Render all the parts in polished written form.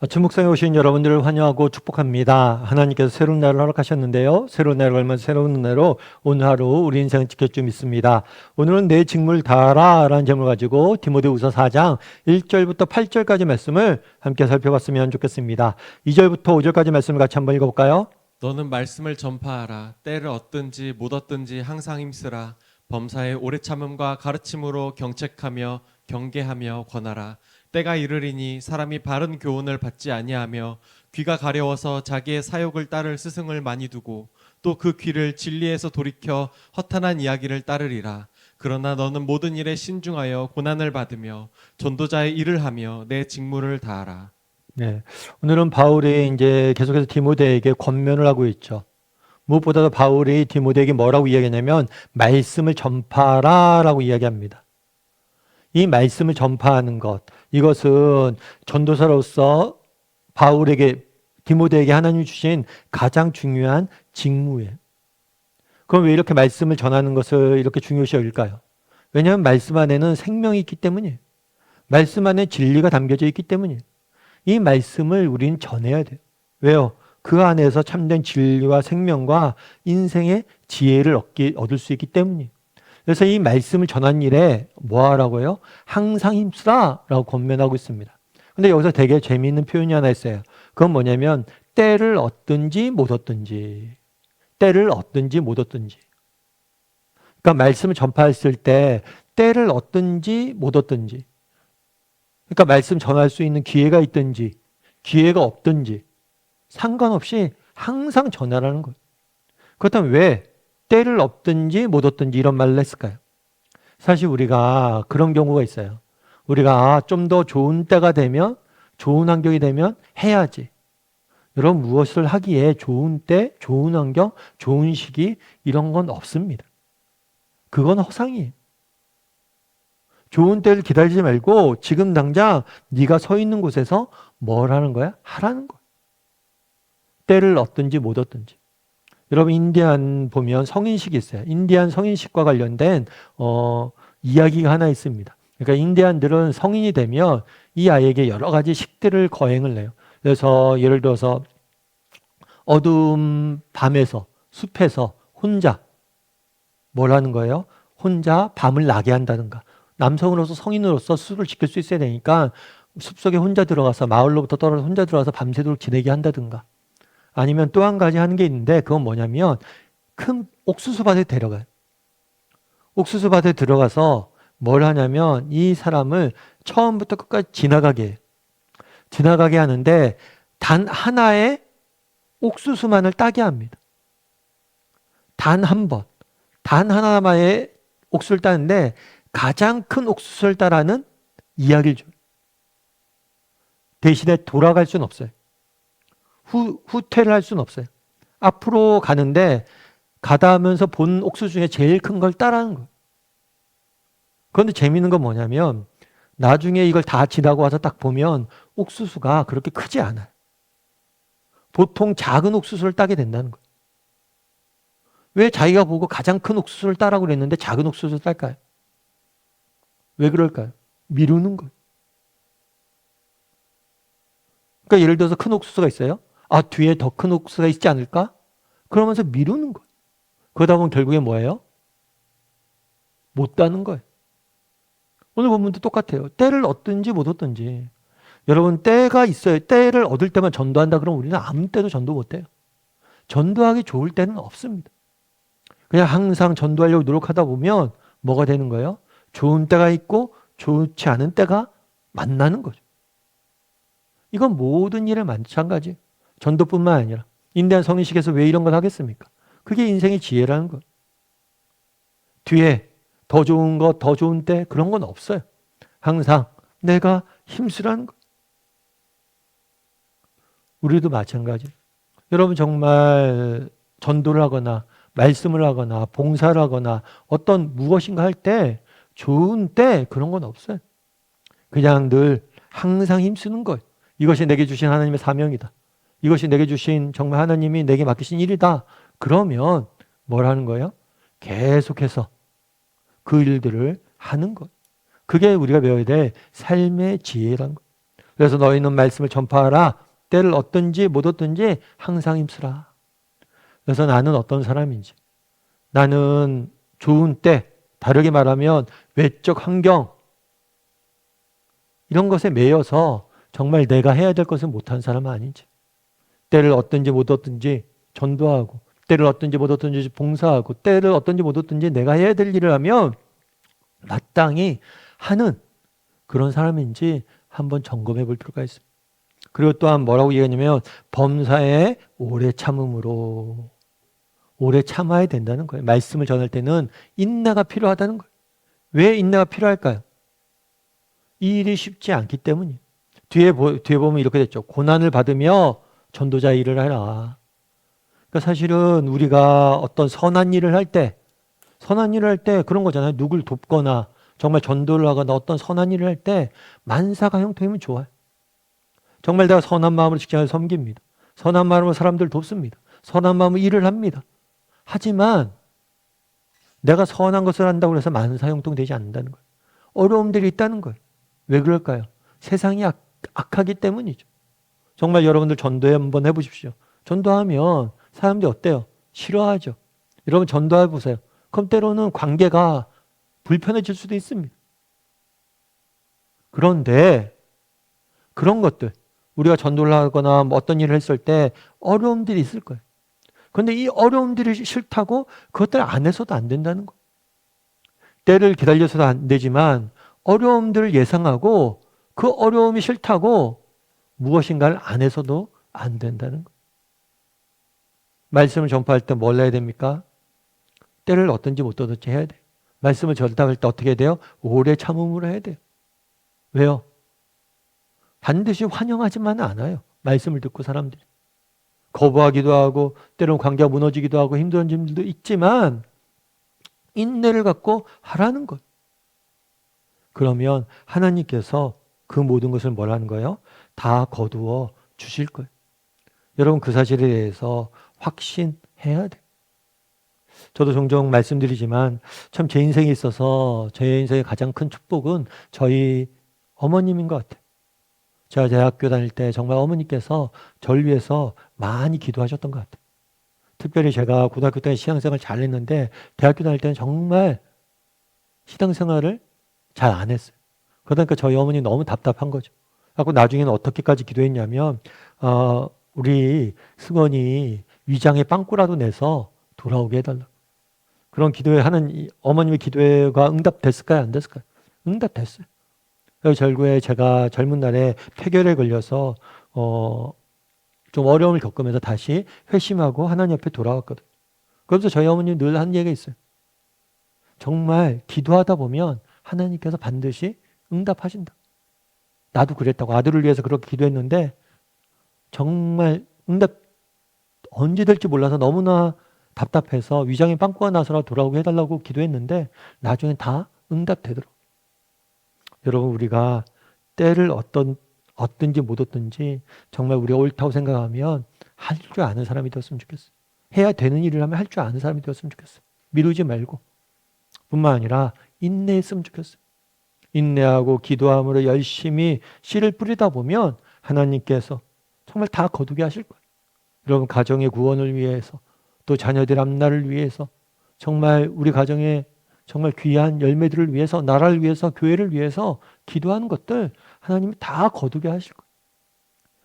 주목성에 오신 여러분들을 환영하고 축복합니다. 하나님께서 새로운 날을 허락하셨는데요. 새로운 날을 걸면 새로운 은혜로 오늘 하루 우리 인생을 지킬 줄 믿습니다. 오늘은 내 직무를 다하라 라는 제목을 가지고 디모데후서 4장 1절부터 8절까지 말씀을 함께 살펴봤으면 좋겠습니다. 2절부터 5절까지 말씀을 같이 한번 읽어볼까요? 너는 말씀을 전파하라. 때를 얻든지 못 얻든지 항상 힘쓰라. 범사의 오래 참음과 가르침으로 경책하며 경계하며 권하라. 때가 이르리니 사람이 바른 교훈을 받지 아니하며 귀가 가려워서 자기의 사욕을 따를 스승을 많이 두고 또 그 귀를 진리에서 돌이켜 허탄한 이야기를 따르리라. 그러나 너는 모든 일에 신중하여 고난을 받으며 전도자의 일을 하며 내 직무를 다하라. 네. 오늘은 바울이 이제 계속해서 디모데에게 권면을 하고 있죠. 무엇보다도 바울이 디모데에게 뭐라고 이야기하냐면 말씀을 전파하라 라고 이야기합니다. 이 말씀을 전파하는 것, 이것은 전도사로서 바울에게, 디모데에게 하나님이 주신 가장 중요한 직무예요. 그럼 왜 이렇게 말씀을 전하는 것을 이렇게 중요시 여길까요? 왜냐하면 말씀 안에는 생명이 있기 때문이에요. 말씀 안에 진리가 담겨져 있기 때문이에요. 이 말씀을 우리는 전해야 돼요. 왜요? 그 안에서 참된 진리와 생명과 인생의 지혜를 얻을 수 있기 때문이에요. 그래서 이 말씀을 전하는 일에 뭐 하라고요? 항상 힘쓰라 라고 권면하고 있습니다. 근데 여기서 되게 재미있는 표현이 하나 있어요. 그건 뭐냐면 때를 얻든지 못 얻든지, 때를 얻든지 못 얻든지. 그러니까 말씀을 전파했을 때 때를 얻든지 못 얻든지, 그러니까 말씀 전할 수 있는 기회가 있든지 기회가 없든지 상관없이 항상 전하라는 거예요. 그렇다면 왜 때를 얻든지 못 얻든지 이런 말을 했을까요? 사실 우리가 그런 경우가 있어요. 우리가 좀 더 좋은 때가 되면, 좋은 환경이 되면 해야지. 여러분, 무엇을 하기에 좋은 때, 좋은 환경, 좋은 시기 이런 건 없습니다. 그건 허상이에요. 좋은 때를 기다리지 말고 지금 당장 네가 서 있는 곳에서 뭘 하는 거야? 하라는 거야. 때를 얻든지 못 얻든지. 여러분, 인디안 보면 성인식이 있어요. 인디안 성인식과 관련된 이야기가 하나 있습니다. 그러니까 인디안들은 성인이 되면 이 아이에게 여러 가지 식들을 거행을 해요. 그래서 예를 들어서 어두운 밤에서 숲에서 혼자 뭘 하는 거예요? 혼자 밤을 나게 한다든가. 남성으로서 성인으로서 스스로를 지킬 수 있어야 되니까 숲속에 혼자 들어가서 마을로부터 떨어져 혼자 들어가서 밤새도록 지내게 한다든가. 아니면 또 한 가지 하는 게 있는데 그건 뭐냐면 큰 옥수수밭에 데려가요. 옥수수밭에 들어가서 뭘 하냐면 이 사람을 처음부터 끝까지 지나가게 하는데 단 하나의 옥수수만을 따게 합니다. 단 한 번, 단 하나만의 옥수수를 따는데 가장 큰 옥수수를 따라는 이야기를 줘요. 대신에 돌아갈 수는 없어요. 후퇴를 할 수는 없어요. 앞으로 가는데 가다 하면서 본 옥수수 중에 제일 큰 걸 따라하는 거예요. 그런데 재미있는 건 뭐냐면 나중에 이걸 다 지나고 와서 딱 보면 옥수수가 그렇게 크지 않아요. 보통 작은 옥수수를 따게 된다는 거예요. 왜 자기가 보고 가장 큰 옥수수를 따라고 그랬는데 작은 옥수수를 딸까요? 왜 그럴까요? 미루는 거예요. 그러니까 예를 들어서 큰 옥수수가 있어요. 아, 뒤에 더 큰 옥수수가 있지 않을까? 그러면서 미루는 거예요. 그러다 보면 결국에 뭐예요? 못 따는 거예요. 오늘 본문도 똑같아요. 때를 얻든지 못 얻든지. 여러분, 때가 있어요. 때를 얻을 때만 전도한다 그러면 우리는 아무 때도 전도 못 해요. 전도하기 좋을 때는 없습니다. 그냥 항상 전도하려고 노력하다 보면 뭐가 되는 거예요? 좋은 때가 있고 좋지 않은 때가 만나는 거죠. 이건 모든 일에 마찬가지예요. 전도뿐만 아니라 인디안 성인식에서 왜 이런 걸 하겠습니까? 그게 인생의 지혜라는 거예요. 뒤에 더 좋은 것, 더 좋은 때 그런 건 없어요. 항상 내가 힘쓰라는 거예요. 우리도 마찬가지예요. 여러분 정말 전도를 하거나 말씀을 하거나 봉사를 하거나 어떤 무엇인가 할 때 좋은 때 그런 건 없어요. 그냥 늘 항상 힘쓰는 거예요. 이것이 내게 주신 하나님의 사명이다. 이것이 내게 주신 정말 하나님이 내게 맡기신 일이다. 그러면 뭘 하는 거예요? 계속해서 그 일들을 하는 것. 그게 우리가 배워야 될 삶의 지혜라는 것. 그래서 너희는 말씀을 전파하라. 때를 얻든지 못 얻든지 항상 힘쓰라. 그래서 나는 어떤 사람인지, 나는 좋은 때, 다르게 말하면 외적 환경, 이런 것에 매여서 정말 내가 해야 될 것을 못한 사람은 아닌지, 때를 얻든지 못 얻든지 전도하고, 때를 얻든지 못 얻든지 봉사하고, 때를 얻든지 못 얻든지 내가 해야 될 일을 하면 마땅히 하는 그런 사람인지 한번 점검해 볼 필요가 있습니다. 그리고 또한 뭐라고 얘기하냐면 범사에 오래 참음으로, 오래 참아야 된다는 거예요. 말씀을 전할 때는 인내가 필요하다는 거예요. 왜 인내가 필요할까요? 이 일이 쉽지 않기 때문이에요. 뒤에 보면 이렇게 됐죠. 고난을 받으며 전도자 일을 해라. 그러니까 사실은 우리가 어떤 선한 일을 할 때 그런 거잖아요. 누굴 돕거나 정말 전도를 하거나 어떤 선한 일을 할 때 만사가 형통이면 좋아요. 정말 내가 선한 마음으로 직장을 섬깁니다. 선한 마음으로 사람들 돕습니다. 선한 마음으로 일을 합니다. 하지만 내가 선한 것을 한다고 해서 만사 형통되지 않는다는 거예요. 어려움들이 있다는 거예요. 왜 그럴까요? 세상이 악하기 때문이죠. 정말 여러분들 전도회 한번 해보십시오. 전도하면 사람들이 어때요? 싫어하죠. 여러분 전도해 보세요. 그럼 때로는 관계가 불편해질 수도 있습니다. 그런데 그런 것들, 우리가 전도를 하거나 뭐 어떤 일을 했을 때 어려움들이 있을 거예요. 그런데 이 어려움들이 싫다고 그것들 안 해서도 안 된다는 거예요. 때를 기다려서도 안 되지만 어려움들을 예상하고 그 어려움이 싫다고 무엇인가를 안 해서도 안 된다는 거예요. 말씀을 전파할 때 뭘 해야 됩니까? 때를 얻든지 못 얻든지 해야 돼요. 말씀을 전달할 때 어떻게 해야 돼요? 오래 참음으로 해야 돼요. 왜요? 반드시 환영하지만은 않아요. 말씀을 듣고 사람들이. 거부하기도 하고 때로는 관계가 무너지기도 하고 힘든 점들도 있지만 인내를 갖고 하라는 것. 그러면 하나님께서 그 모든 것을 뭘 하는 거예요? 다 거두어 주실 거예요. 여러분 그 사실에 대해서 확신해야 돼요. 저도 종종 말씀드리지만 참 제 인생에 있어서 제 인생의 가장 큰 축복은 저희 어머님인 것 같아요. 제가 대학교 다닐 때 정말 어머니께서 저를 위해서 많이 기도하셨던 것 같아요. 특별히 제가 고등학교 때 신앙생활 잘 했는데 대학교 다닐 때는 정말 신앙생활을 잘 안 했어요. 그러니까 저희 어머니 너무 답답한 거죠. 그래서 나중에는 어떻게까지 기도했냐면 우리 승원이 위장에 빵꾸라도 내서 돌아오게 해달라고. 그런 기도에 하는 어머님의 기도가 응답됐을까요? 안 됐을까요? 응답됐어요. 그래서 결국에 제가 젊은 날에 폐결에 걸려서 좀 어려움을 겪으면서 다시 회심하고 하나님 앞에 돌아왔거든요. 그래서 저희 어머님 늘 하는 얘기가 있어요. 정말 기도하다 보면 하나님께서 반드시 응답하신다. 나도 그랬다고. 아들을 위해서 그렇게 기도했는데 정말 응답 언제 될지 몰라서 너무나 답답해서 위장에 빵꾸가 나서라 돌아오게 해달라고 기도했는데 나중에 다 응답되더라고요. 여러분 우리가 때를 얻든지 못 얻든지 정말 우리가 옳다고 생각하면 할 줄 아는 사람이 되었으면 좋겠어요. 해야 되는 일을 하면 할 줄 아는 사람이 되었으면 좋겠어요. 미루지 말고 뿐만 아니라 인내했으면 좋겠어요. 인내하고 기도함으로 열심히 씨를 뿌리다 보면 하나님께서 정말 다 거두게 하실 거예요. 여러분 가정의 구원을 위해서 또 자녀들 앞날을 위해서 정말 우리 가정의 정말 귀한 열매들을 위해서 나라를 위해서 교회를 위해서 기도하는 것들 하나님이 다 거두게 하실 거예요.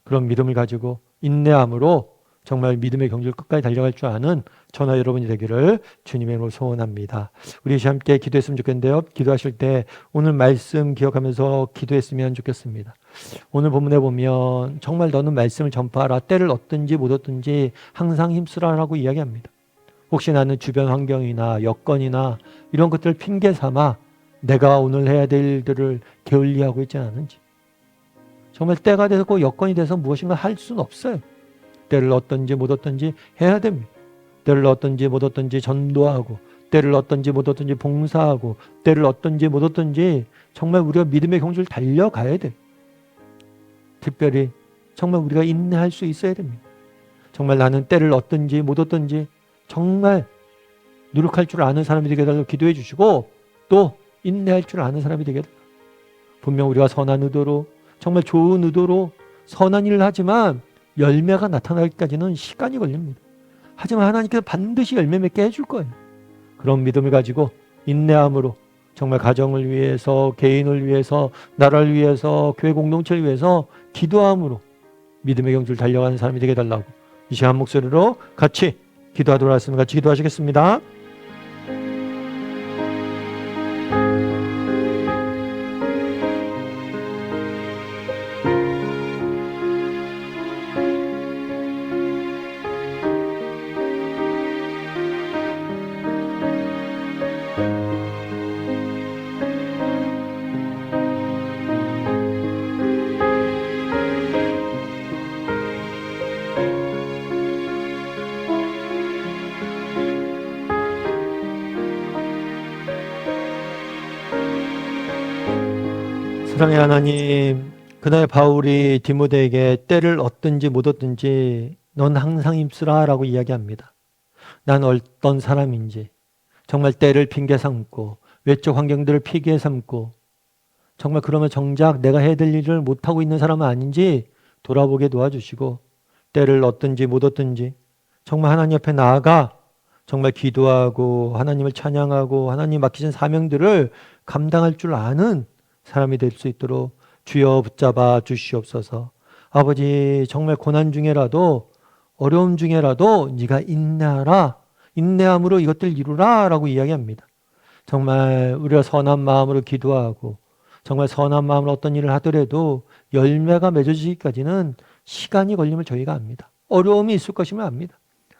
그런 믿음을 가지고 인내함으로 정말 믿음의 경주를 끝까지 달려갈 줄 아는 저나 여러분이 되기를 주님의 이름으로 소원합니다. 우리 함께 기도했으면 좋겠는데요. 기도하실 때 오늘 말씀 기억하면서 기도했으면 좋겠습니다. 오늘 본문에 보면 정말 너는 말씀을 전파하라. 때를 얻든지 못 얻든지 항상 힘쓰라라고 이야기합니다. 혹시 나는 주변 환경이나 여건이나 이런 것들을 핑계 삼아 내가 오늘 해야 될 일들을 게을리하고 있지 않은지, 정말 때가 되고 여건이 돼서 무엇인가 할 수는 없어요. 때를 얻든지 못 얻든지 해야 됩니다. 때를 얻든지 못 얻든지 전도하고, 때를 얻든지 못 얻든지 봉사하고, 때를 얻든지 못 얻든지 정말 우리가 믿음의 경주를 달려가야 돼요. 특별히 정말 우리가 인내할 수 있어야 됩니다. 정말 나는 때를 얻든지 못 얻든지 정말 노력할 줄 아는 사람이 되게 해달라고 기도해 주시고 또 인내할 줄 아는 사람이 되게 해달라고. 분명 우리가 선한 의도로 정말 좋은 의도로 선한 일을 하지만 열매가 나타나기까지는 시간이 걸립니다. 하지만 하나님께서 반드시 열매 맺게 해줄 거예요. 그런 믿음을 가지고 인내함으로 정말 가정을 위해서, 개인을 위해서, 나라를 위해서, 교회 공동체를 위해서 기도함으로 믿음의 경주를 달려가는 사람이 되게 해달라고 이 시간 목소리로 같이 기도하도록 하겠습니다. 같이 기도하시겠습니다. 사랑의 하나님, 그날 바울이 디모데에게 때를 얻든지 못 얻든지 넌 항상 힘쓰라 라고 이야기합니다. 난 어떤 사람인지 정말 때를 핑계 삼고 외적 환경들을 피기에 삼고 정말 그러면 정작 내가 해야 될 일을 못하고 있는 사람은 아닌지 돌아보게 도와주시고 때를 얻든지 못 얻든지 정말 하나님 옆에 나아가 정말 기도하고 하나님을 찬양하고 하나님 맡기신 사명들을 감당할 줄 아는 사람이 될 수 있도록 주여 붙잡아 주시옵소서. 아버지 정말 고난 중에라도 어려움 중에라도 네가 인내하라. 인내함으로 이것들 이루라 라고 이야기합니다. 정말 우리가 선한 마음으로 기도하고 정말 선한 마음으로 어떤 일을 하더라도 열매가 맺어지기까지는 시간이 걸림을 저희가 압니다. 어려움이 있을 것임을 압니다.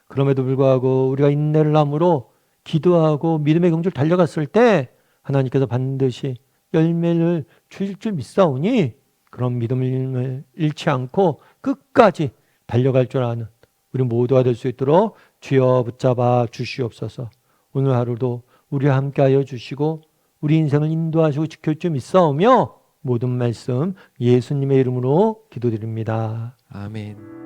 그럼에도 불구하고 우리가 인내를 함으로 기도하고 믿음의 경주를 달려갔을 때 하나님께서 반드시 열매를 주실 줄 믿사오니 그런 믿음을 잃지 않고 끝까지 달려갈 줄 아는 우리 모두가 될 수 있도록 주여 붙잡아 주시옵소서. 오늘 하루도 우리와 함께하여 주시고 우리 인생을 인도하시고 지킬 줄 믿사오며 모든 말씀 예수님의 이름으로 기도드립니다. 아멘.